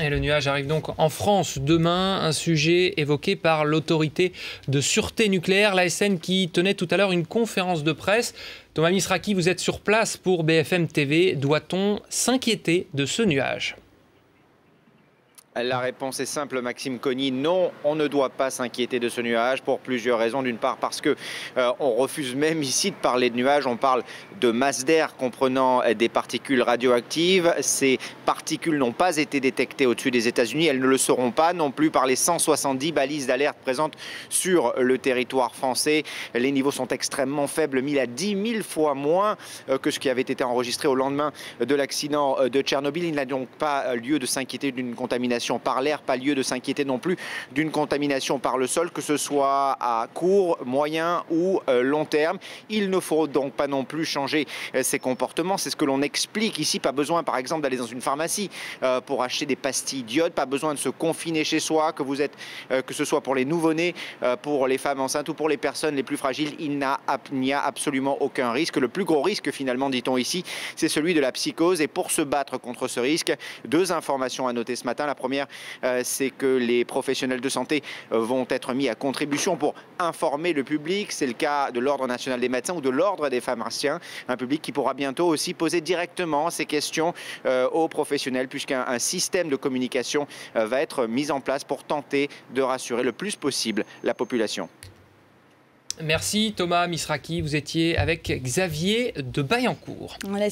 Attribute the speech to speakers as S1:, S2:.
S1: Et le nuage arrive donc en France demain, un sujet évoqué par l'autorité de sûreté nucléaire, l'ASN, qui tenait tout à l'heure une conférence de presse. Thomas Misraki, vous êtes sur place pour BFM TV. Doit-on s'inquiéter de ce nuage ?
S2: La réponse est simple, Maxime Cogny. Non, on ne doit pas s'inquiéter de ce nuage pour plusieurs raisons. D'une part, parce que on refuse même ici de parler de nuages. On parle de masse d'air comprenant des particules radioactives. Ces particules n'ont pas été détectées au-dessus des États-Unis. Elles ne le seront pas non plus par les 170 balises d'alerte présentes sur le territoire français. Les niveaux sont extrêmement faibles, 1000 à 10 000 fois moins que ce qui avait été enregistré au lendemain de l'accident de Tchernobyl. Il n'a donc pas lieu de s'inquiéter d'une contamination par l'air, pas lieu de s'inquiéter non plus d'une contamination par le sol, que ce soit à court, moyen ou long terme. Il ne faut donc pas non plus changer ses comportements. C'est ce que l'on explique ici. Pas besoin, par exemple, d'aller dans une pharmacie pour acheter des pastilles d'iode. Pas besoin de se confiner chez soi, que ce soit pour les nouveau-nés, pour les femmes enceintes ou pour les personnes les plus fragiles. Il n'y a absolument aucun risque. Le plus gros risque, finalement, dit-on ici, c'est celui de la psychose. Et pour se battre contre ce risque, deux informations à noter ce matin. La première, c'est que les professionnels de santé vont être mis à contribution pour informer le public. C'est le cas de l'Ordre national des médecins ou de l'Ordre des pharmaciens. Un public qui pourra bientôt aussi poser directement ces questions aux professionnels, puisqu'un système de communication va être mis en place pour tenter de rassurer le plus possible la population.
S1: Merci Thomas Misraki, vous étiez avec Xavier de Bayancourt.
S3: Voilà,